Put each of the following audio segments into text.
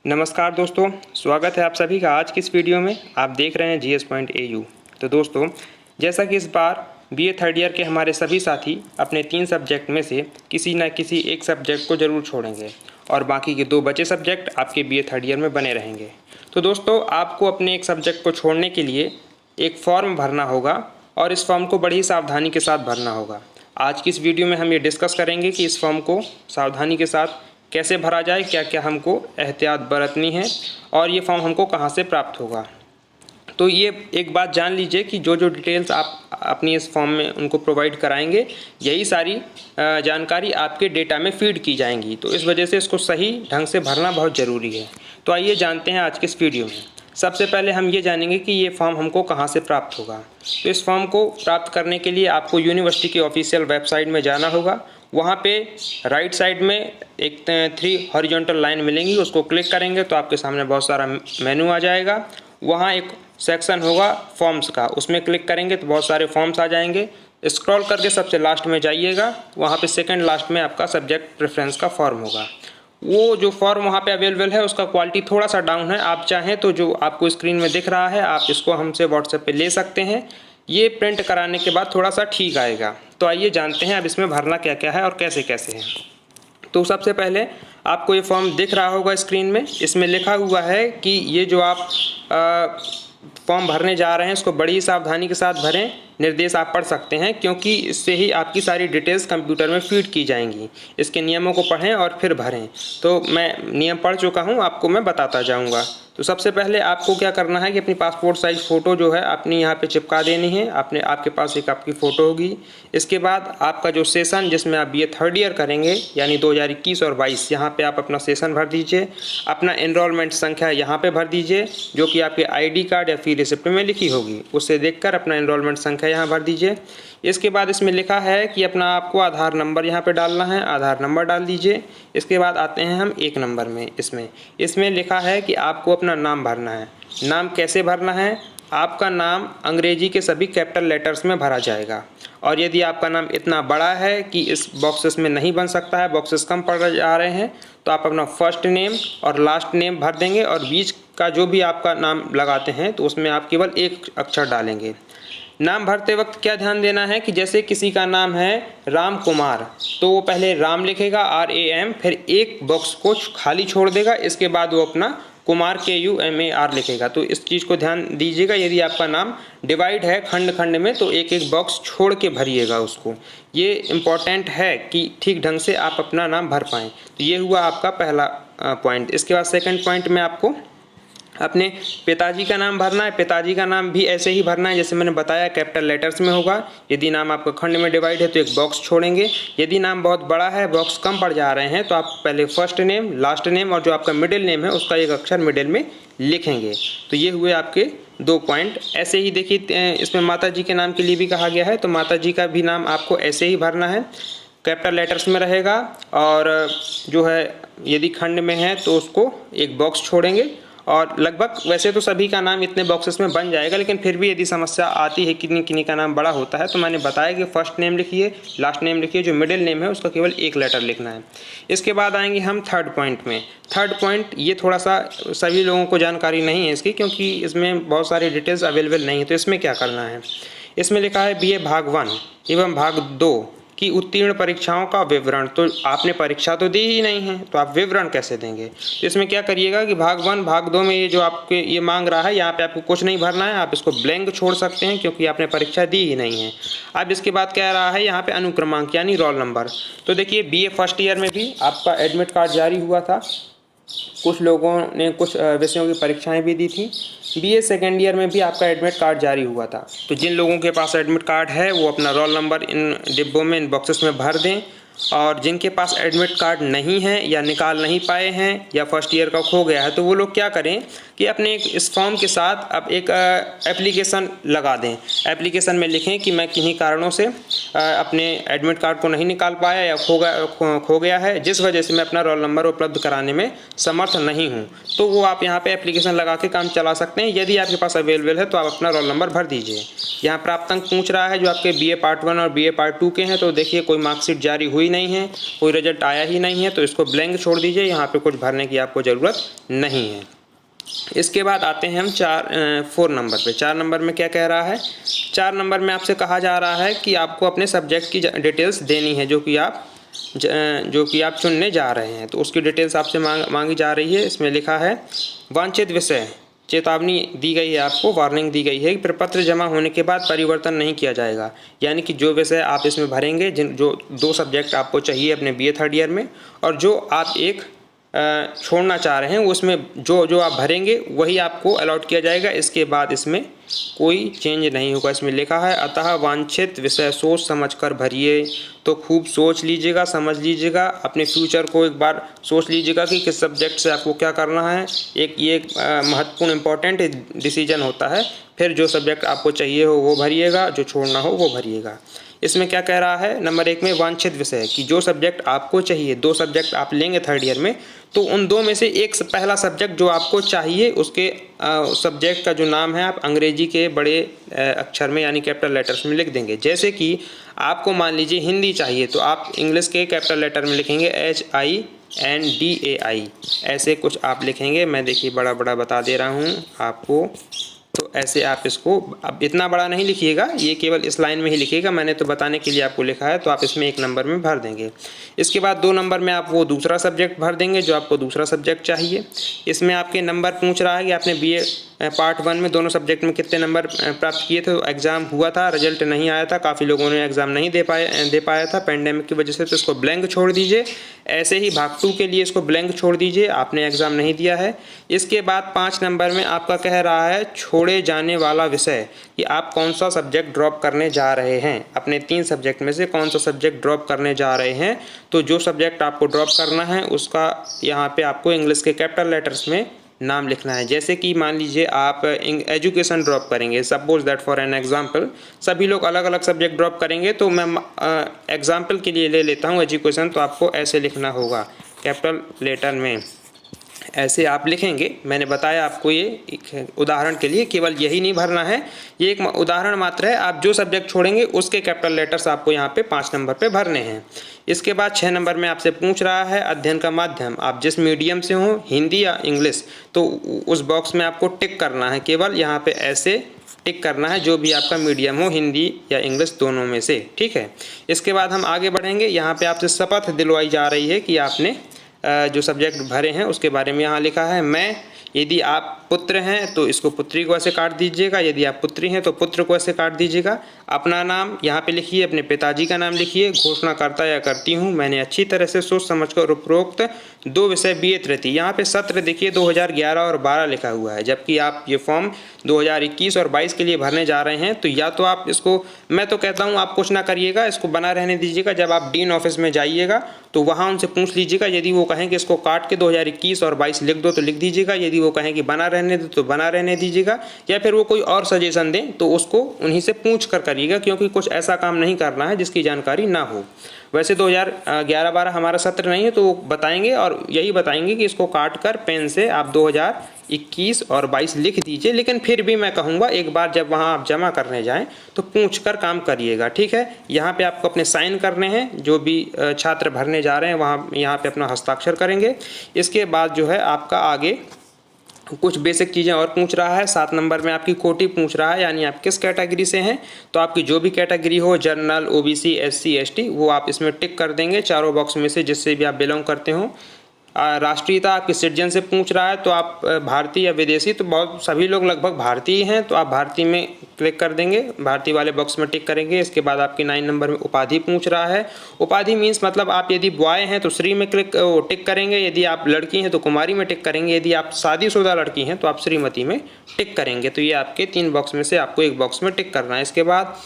नमस्कार दोस्तों, स्वागत है आप सभी का आज की इस वीडियो में। आप देख रहे हैं GS.AU। तो दोस्तों, जैसा कि इस बार BA थर्ड ईयर के हमारे सभी साथी अपने 3 सब्जेक्ट में से किसी न किसी एक सब्जेक्ट को ज़रूर छोड़ेंगे और बाकी के 2 बचे सब्जेक्ट आपके BA थर्ड ईयर में बने रहेंगे। तो दोस्तों, आपको अपने एक सब्जेक्ट को छोड़ने के लिए एक फॉर्म भरना होगा और इस फॉर्म को बड़ी ही सावधानी के साथ भरना होगा। आज की इस वीडियो में हम ये डिस्कस करेंगे कि इस फॉर्म को सावधानी के साथ कैसे भरा जाए, क्या क्या हमको एहतियात बरतनी है और ये फॉर्म हमको कहाँ से प्राप्त होगा। तो ये एक बात जान लीजिए कि जो जो डिटेल्स आप अपनी इस फॉर्म में उनको प्रोवाइड कराएंगे, यही सारी जानकारी आपके डेटा में फीड की जाएंगी। तो इस वजह से इसको सही ढंग से भरना बहुत ज़रूरी है। तो आइए जानते हैं आज के इस वीडियो में। सबसे पहले हम ये जानेंगे कि ये फॉर्म हमको कहाँ से प्राप्त होगा। तो इस फॉर्म को प्राप्त करने के लिए आपको यूनिवर्सिटी की ऑफिशियल वेबसाइट में जाना होगा। वहाँ पे राइट साइड में एक 3 हॉरिजॉन्टल लाइन मिलेंगी, उसको क्लिक करेंगे तो आपके सामने बहुत सारा मेनू आ जाएगा। वहाँ एक सेक्शन होगा फॉर्म्स का, उसमें क्लिक करेंगे तो बहुत सारे फॉर्म्स आ जाएंगे। स्क्रॉल करके सबसे लास्ट में जाइएगा, वहाँ पे सेकंड लास्ट में आपका सब्जेक्ट प्रेफरेंस का फॉर्म होगा। वो जो फॉर्म वहाँ पे अवेलेबल है उसका क्वालिटी थोड़ा सा डाउन है। आप चाहें तो जो आपको स्क्रीन में दिख रहा है आप इसको हमसे व्हाट्सएप पे ले सकते हैं। ये प्रिंट कराने के बाद थोड़ा सा ठीक आएगा। तो आइए जानते हैं अब इसमें भरना क्या क्या है और कैसे कैसे है। तो सबसे पहले आपको ये फॉर्म दिख रहा होगा स्क्रीन में। इसमें लिखा हुआ है कि ये जो आप फॉर्म भरने जा रहे हैं इसको बड़ी सावधानी के साथ भरें। निर्देश आप पढ़ सकते हैं क्योंकि इससे ही आपकी सारी डिटेल्स कंप्यूटर में फीड की जाएंगी। इसके नियमों को पढ़ें और फिर भरें। तो मैं नियम पढ़ चुका हूं, आपको मैं बताता जाऊंगा। तो सबसे पहले आपको क्या करना है कि अपनी पासपोर्ट साइज फ़ोटो जो है अपनी यहाँ पे चिपका देनी है। आपके पास एक आपकी फ़ोटो होगी। इसके बाद आपका जो सेशन जिसमें आप BA थर्ड ईयर करेंगे यानी 2021 और 22, यहाँ पे आप अपना सेशन भर दीजिए। अपना एनरोलमेंट संख्या यहाँ पे भर दीजिए जो कि आपके ID कार्ड या फी रिसिप्ट में लिखी होगी। उससे देखकर अपना एनरोलमेंट संख्या यहाँ भर दीजिए। इसके बाद इसमें लिखा है कि अपना आपको आधार नंबर यहाँ पे डालना है, आधार नंबर डाल दीजिए। इसके बाद आते हैं हम 1 नंबर में। इसमें लिखा है कि आपको अपना नाम भरना है। नाम कैसे भरना है? आपका नाम अंग्रेजी के सभी कैपिटल लेटर्स में भरा जाएगा और यदि आपका नाम इतना बड़ा है कि इस बॉक्सेस में नहीं बन सकता है, बॉक्सेस कम पड़ जा रहे हैं, तो आप अपना फर्स्ट नेम और लास्ट नेम भर देंगे और बीच का जो भी आपका नाम लगाते हैं तो उसमें आप केवल एक अक्षर डालेंगे। नाम भरते वक्त क्या ध्यान देना है कि जैसे किसी का नाम है राम कुमार, तो वो पहले राम लिखेगा RAM, फिर एक बॉक्स को खाली छोड़ देगा। इसके बाद वो अपना कुमार KUMAR लिखेगा। तो इस चीज़ को ध्यान दीजिएगा। यदि आपका नाम डिवाइड है खंड खंड में तो एक एक बॉक्स छोड़ के भरिएगा उसको। ये इम्पॉर्टेंट है कि ठीक ढंग से आप अपना नाम भर पाएँ। तो ये हुआ आपका पहला पॉइंट। इसके बाद सेकंड पॉइंट में आपको अपने पिताजी का नाम भरना है। पिताजी का नाम भी ऐसे ही भरना है जैसे मैंने बताया, कैपिटल लेटर्स में होगा। यदि नाम आपका खंड में डिवाइड है तो एक बॉक्स छोड़ेंगे। यदि नाम बहुत बड़ा है, बॉक्स कम पड़ जा रहे हैं, तो आप पहले फर्स्ट नेम, लास्ट नेम और जो आपका मिडिल नेम है उसका एक अक्षर मिडिल में लिखेंगे। तो ये हुए आपके 2 पॉइंट। ऐसे ही देखिए इसमें माता जी के नाम के लिए भी कहा गया है, तो माता जी का भी नाम आपको ऐसे ही भरना है, कैपिटल लेटर्स में रहेगा। और जो है यदि खंड में है तो उसको एक बॉक्स छोड़ेंगे। और लगभग वैसे तो सभी का नाम इतने बॉक्सेस में बन जाएगा, लेकिन फिर भी यदि समस्या आती है किन्हीं किन्हीं का नाम बड़ा होता है तो मैंने बताया कि फर्स्ट नेम लिखिए, लास्ट नेम लिखिए, जो मिडिल नेम है उसका केवल एक लेटर लिखना है। इसके बाद आएंगे हम थर्ड पॉइंट में। थर्ड पॉइंट ये थोड़ा सा सभी लोगों को जानकारी नहीं है इसकी, क्योंकि इसमें बहुत सारी डिटेल्स अवेलेबल नहीं है। तो इसमें क्या करना है? इसमें लिखा है BA भाग 1 एवं भाग 2 की उत्तीर्ण परीक्षाओं का विवरण। तो आपने परीक्षा तो दी ही नहीं है तो आप विवरण कैसे देंगे? तो इसमें क्या करिएगा कि भाग 1 भाग 2 में ये जो आपके ये मांग रहा है, यहाँ पे आपको कुछ नहीं भरना है, आप इसको ब्लैंक छोड़ सकते हैं क्योंकि आपने परीक्षा दी ही नहीं है। अब इसके बाद कह रहा है यहाँ पे अनुक्रमांक यानी रोल नंबर। तो देखिए BA फर्स्ट ईयर में भी आपका एडमिट कार्ड जारी हुआ था। कुछ लोगों ने कुछ विषयों की परीक्षाएं भी दी थी। BA सेकेंड ईयर में भी आपका एडमिट कार्ड जारी हुआ था। तो जिन लोगों के पास एडमिट कार्ड है वो अपना रोल नंबर इन डिब्बों में, इन बॉक्सेस में भर दें। और जिनके पास एडमिट कार्ड नहीं है या निकाल नहीं पाए हैं या फर्स्ट ईयर का खो गया है, तो वो लोग क्या करें कि अपने इस फॉर्म के साथ अब एक एप्लीकेशन लगा दें। एप्लीकेशन में लिखें कि मैं किन्हीं कारणों से अपने एडमिट कार्ड को नहीं निकाल पाया या खो गया है, जिस वजह से मैं अपना रोल नंबर उपलब्ध कराने में समर्थ नहीं हूँ। तो वो आप यहाँ पे एप्लीकेशन लगा के काम चला सकते हैं। यदि आपके पास अवेलेबल है तो आप अपना रोल नंबर भर दीजिए। यहाँ प्राप्तांक पूछ रहा है जो आपके BA पार्ट 1 और BA पार्ट 2 के हैं। तो देखिए कोई मार्कशीट जारी हुई हुई नहीं है, कोई रिजल्ट आया ही नहीं है, तो इसको ब्लैंक छोड़ दीजिए, यहाँ पे कुछ भरने की आपको ज़रूरत नहीं है। इसके बाद आते हैं हम 4 नंबर पे। 4 नंबर में क्या कह रहा है? 4 नंबर में आपसे कहा जा रहा है कि आपको अपने सब्जेक्ट की डिटेल्स देनी है जो कि आप चुनने जा रहे हैं। तो उसकी डिटेल्स आपसे मांगी जा रही है। इसमें लिखा है वांछित विषय, चेतावनी दी गई है, आपको वार्निंग दी गई है कि प्रपत्र जमा होने के बाद परिवर्तन नहीं किया जाएगा। यानी कि जो विषय आप इसमें भरेंगे, जो 2 सब्जेक्ट आपको चाहिए अपने बीए थर्ड ईयर में, और जो आप एक छोड़ना चाह रहे हैं, उसमें जो आप भरेंगे वही आपको अलॉट किया जाएगा। इसके बाद इसमें कोई चेंज नहीं होगा। इसमें लिखा है अतः वांछित विषय सोच समझ कर भरिए। तो खूब सोच लीजिएगा, समझ लीजिएगा, अपने फ्यूचर को एक बार सोच लीजिएगा कि किस सब्जेक्ट से आपको क्या करना है। ये महत्वपूर्ण इम्पॉर्टेंट डिसीजन होता है। फिर जो सब्जेक्ट आपको चाहिए हो वो भरिएगा, जो छोड़ना हो वो भरिएगा। इसमें क्या कह रहा है? नंबर 1 में वांछित विषय कि जो सब्जेक्ट आपको चाहिए, 2 सब्जेक्ट आप लेंगे थर्ड ईयर में, तो उन 2 में से एक पहला सब्जेक्ट जो आपको चाहिए, उसके सब्जेक्ट का जो नाम है आप अंग्रेजी के बड़े अक्षर में यानी कैपिटल लेटर्स में लिख देंगे। जैसे कि आपको मान लीजिए हिंदी चाहिए, तो आप इंग्लिश के कैपिटल लेटर में लिखेंगे HINDAI, ऐसे कुछ आप लिखेंगे। मैं देखिए बड़ा बड़ा बता दे रहा हूँ आपको। तो ऐसे आप इसको, अब इतना बड़ा नहीं लिखिएगा, ये केवल इस लाइन में ही लिखिएगा, मैंने तो बताने के लिए आपको लिखा है। तो आप इसमें 1 नंबर में भर देंगे। इसके बाद 2 नंबर में आप वो दूसरा सब्जेक्ट भर देंगे जो आपको दूसरा सब्जेक्ट चाहिए। इसमें आपके नंबर पूछ रहा है कि आपने बीए पार्ट 1 में दोनों सब्जेक्ट में कितने नंबर प्राप्त किए थे। तो एग्ज़ाम हुआ था, रिजल्ट नहीं आया था, काफ़ी लोगों ने एग्ज़ाम नहीं दे पाया था पेंडेमिक की वजह से, तो इसको ब्लैंक छोड़ दीजिए। ऐसे ही भाग 2 के लिए इसको ब्लैंक छोड़ दीजिए, आपने एग्ज़ाम नहीं दिया है। इसके बाद 5 नंबर में आपका कह रहा है छोड़े जाने वाला विषय, कि आप कौन सा सब्जेक्ट ड्रॉप करने जा रहे हैं, अपने 3 सब्जेक्ट में से कौन सा सब्जेक्ट ड्रॉप करने जा रहे हैं। तो जो सब्जेक्ट आपको ड्रॉप करना है उसका यहाँ पे आपको इंग्लिश के कैपिटल लेटर्स में नाम लिखना है। जैसे कि मान लीजिए आप एजुकेशन ड्रॉप करेंगे, suppose that for an example, सभी लोग अलग अलग सब्जेक्ट ड्रॉप करेंगे, तो मैं एग्जांपल के लिए ले लेता हूँ एजुकेशन। तो आपको ऐसे लिखना होगा कैपिटल लेटर में, ऐसे आप लिखेंगे। मैंने बताया आपको ये एक उदाहरण के लिए, केवल यही नहीं भरना है, ये एक उदाहरण मात्र है। आप जो सब्जेक्ट छोड़ेंगे उसके कैपिटल लेटर्स आपको यहाँ पे 5 नंबर पे भरने हैं। इसके बाद 6 नंबर में आपसे पूछ रहा है अध्ययन का माध्यम, आप जिस मीडियम से हो, हिंदी या इंग्लिश, तो उस बॉक्स में आपको टिक करना है। केवल यहाँ पे ऐसे टिक करना है, जो भी आपका मीडियम हो, हिंदी या इंग्लिश दोनों में से, ठीक है। इसके बाद हम आगे बढ़ेंगे। यहाँ पे आपसे शपथ दिलवाई जा रही है कि आपने जो सब्जेक्ट भरे हैं उसके बारे में यहाँ लिखा है मैं। यदि आप पुत्र हैं तो इसको पुत्री को ऐसे काट दीजिएगा, यदि आप पुत्री हैं तो पुत्र को ऐसे काट दीजिएगा। अपना नाम यहाँ पे लिखिए, अपने पिताजी का नाम लिखिए। घोषणा करता या करती हूँ, मैंने अच्छी तरह से सोच समझकर उपरोक्त 2 विषय बीए तृतीय, यहाँ पे सत्र देखिए 2011 और 12 लिखा हुआ है, जबकि आप ये फॉर्म 2021 और 22 के लिए भरने जा रहे हैं। तो या तो आप इसको, मैं तो कहता हूँ आप कुछ ना करिएगा, इसको बना रहने दीजिएगा। जब आप डीन ऑफिस में जाइएगा तो वहाँ उनसे पूछ लीजिएगा, यदि वो कहें कि इसको काट के 2021 और 22 लिख दो तो लिख दीजिएगा, यदि वो कहें कि बना रहने दो तो बना रहने दीजिएगा, या फिर वो कोई और सजेशन दें तो उसको उन्हीं से पूछ कर करिएगा, क्योंकि कुछ ऐसा काम नहीं करना है जिसकी जानकारी ना हो। वैसे 2011-12 हमारा सत्र नहीं है, तो वो बताएंगे और यही बताएंगे कि इसको काट कर पेन से आप 2021 और 22 लिख दीजिए। लेकिन फिर भी मैं कहूँगा एक बार जब वहाँ आप जमा करने जाएं तो पूछ कर काम करिएगा, ठीक है। यहाँ पे आपको अपने साइन करने हैं, जो भी छात्र भरने जा रहे हैं वहाँ यहाँ पे अपना हस्ताक्षर करेंगे। इसके बाद जो है आपका आगे कुछ बेसिक चीज़ें और पूछ रहा है। 7 नंबर में आपकी कोटि पूछ रहा है, यानी आप किस कैटेगरी से हैं। तो आपकी जो भी कैटेगरी हो, जनरल, ओबीसी, एससी, एसटी, वो आप इसमें टिक कर देंगे चारों बॉक्स में से जिससे भी आप बिलोंग करते हो। राष्ट्रीयता आपकी सिटीजन से पूछ रहा है, तो आप भारतीय या विदेशी, तो बहुत सभी लोग लगभग भारतीय हैं, तो आप भारतीय में क्लिक कर देंगे, भारतीय वाले बॉक्स में टिक करेंगे। इसके बाद आपकी 9 नंबर में उपाधि पूछ रहा है। उपाधि मीन्स मतलब आप यदि बॉय हैं तो श्री में टिक करेंगे, यदि आप लड़की हैं तो कुमारी में टिक करेंगे, यदि आप शादीशुदा लड़की हैं तो आप श्रीमती में टिक करेंगे। तो ये आपके 3 बॉक्स में से आपको एक बॉक्स में टिक करना है। इसके बाद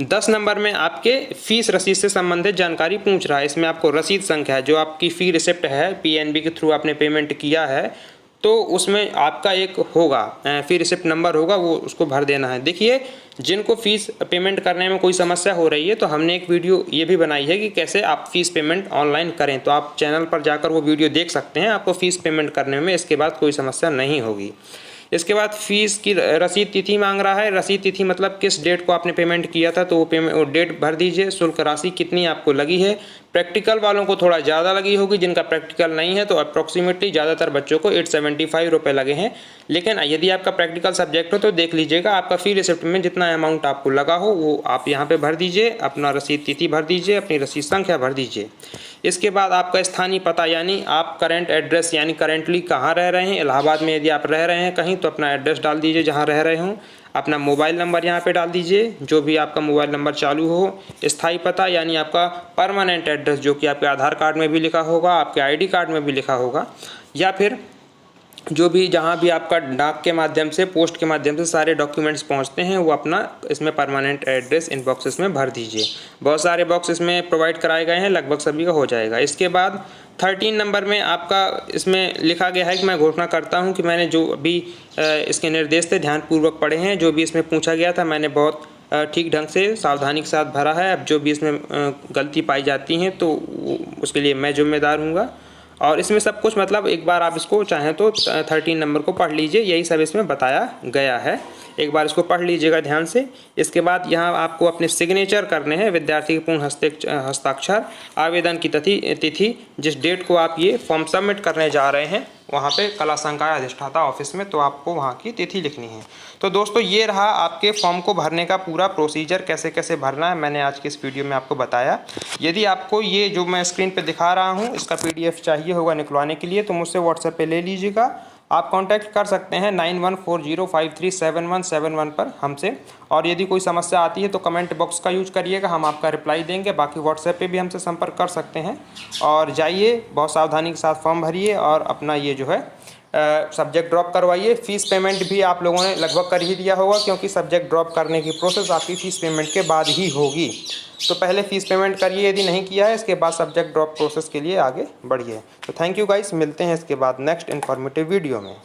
10 नंबर में आपके फीस रसीद से संबंधित जानकारी पूछ रहा है। इसमें आपको रसीद संख्या, जो आपकी फ़ी रिसिप्ट है, पीएनबी के थ्रू आपने पेमेंट किया है, तो उसमें आपका एक होगा फ़ी रिसिप्ट नंबर होगा, वो उसको भर देना है। देखिए जिनको फ़ीस पेमेंट करने में कोई समस्या हो रही है, तो हमने एक वीडियो ये भी बनाई है कि कैसे आप फ़ीस पेमेंट ऑनलाइन करें, तो आप चैनल पर जाकर वो वीडियो देख सकते हैं। आपको फ़ीस पेमेंट करने में इसके बाद कोई समस्या नहीं होगी। इसके बाद फीस की रसीद तिथि मांग रहा है। रसीद तिथि मतलब किस डेट को आपने पेमेंट किया था, तो वो डेट भर दीजिए। शुल्क राशि कितनी आपको लगी है। प्रैक्टिकल वालों को थोड़ा ज़्यादा लगी होगी, जिनका प्रैक्टिकल नहीं है तो अप्रॉक्सीमेटली ज़्यादातर बच्चों को 875 रुपये लगे हैं। लेकिन यदि आपका प्रैक्टिकल सब्जेक्ट हो तो देख लीजिएगा, आपका फी रिसिप्ट में जितना अमाउंट आपको लगा हो वो आप यहाँ पे भर दीजिए। अपना रसीद तिथि भर दीजिए, अपनी रसीद संख्या भर दीजिए। इसके बाद आपका स्थानीय पता यानी आप करेंट एड्रेस यानी करेंटली कहाँ रह रहे हैं। इलाहाबाद में यदि आप रह रहे हैं कहीं तो अपना एड्रेस डाल दीजिए जहाँ रह रहे हों। अपना मोबाइल नंबर यहाँ पे डाल दीजिए, जो भी आपका मोबाइल नंबर चालू हो। स्थायी पता यानी आपका परमानेंट एड्रेस, जो कि आपके आधार कार्ड में भी लिखा होगा, आपके आईडी कार्ड में भी लिखा होगा, या फिर जो भी जहाँ भी आपका डाक के माध्यम से, पोस्ट के माध्यम से सारे डॉक्यूमेंट्स पहुँचते हैं, वो अपना इसमें परमानेंट एड्रेस इन बॉक्सेस में भर दीजिए। बहुत सारे बॉक्स इसमें प्रोवाइड कराए गए हैं, लगभग सभी का हो जाएगा। इसके बाद 13 नंबर में आपका इसमें लिखा गया है कि मैं घोषणा करता हूं कि मैंने जो अभी इसके निर्देश थे ध्यानपूर्वक पढ़े हैं। जो भी इसमें पूछा गया था मैंने बहुत ठीक ढंग से सावधानी के साथ भरा है। अब जो भी इसमें गलती पाई जाती हैं तो उसके लिए मैं जिम्मेदार हूँगा। और इसमें सब कुछ मतलब एक बार आप इसको चाहें तो 13 नंबर को पढ़ लीजिए, यही सब इसमें बताया गया है। एक बार इसको पढ़ लीजिएगा ध्यान से। इसके बाद यहाँ आपको अपने सिग्नेचर करने हैं, विद्यार्थी के पूर्ण हस्ताक्षर, आवेदन की तिथि, जिस डेट को आप ये फॉर्म सबमिट करने जा रहे हैं वहाँ पे कला संकाय अधिष्ठाता ऑफिस में, तो आपको वहाँ की तिथि लिखनी है। तो दोस्तों ये रहा आपके फॉर्म को भरने का पूरा प्रोसीजर, कैसे कैसे भरना है मैंने आज की इस वीडियो में आपको बताया। यदि आपको ये जो मैं स्क्रीन पे दिखा रहा हूँ इसका PDF चाहिए होगा निकलवाने के लिए तो मुझसे व्हाट्सएप पे ले लीजिएगा। आप कांटेक्ट कर सकते हैं 9140537171 पर हमसे। और यदि कोई समस्या आती है तो कमेंट बॉक्स का यूज करिएगा, हम आपका रिप्लाई देंगे। बाकी व्हाट्सएप पे भी हमसे संपर्क कर सकते हैं। और जाइए बहुत सावधानी के साथ फॉर्म भरिए और अपना ये जो है सब्जेक्ट ड्रॉप करवाइए। फ़ीस पेमेंट भी आप लोगों ने लगभग कर ही दिया होगा, क्योंकि सब्जेक्ट ड्रॉप करने की प्रोसेस आपकी फ़ीस पेमेंट के बाद ही होगी। तो पहले फ़ीस पेमेंट करिए यदि नहीं किया है, इसके बाद सब्जेक्ट ड्रॉप प्रोसेस के लिए आगे बढ़िए। तो थैंक यू गाइस, मिलते हैं इसके बाद नेक्स्ट इन्फॉर्मेटिव वीडियो में।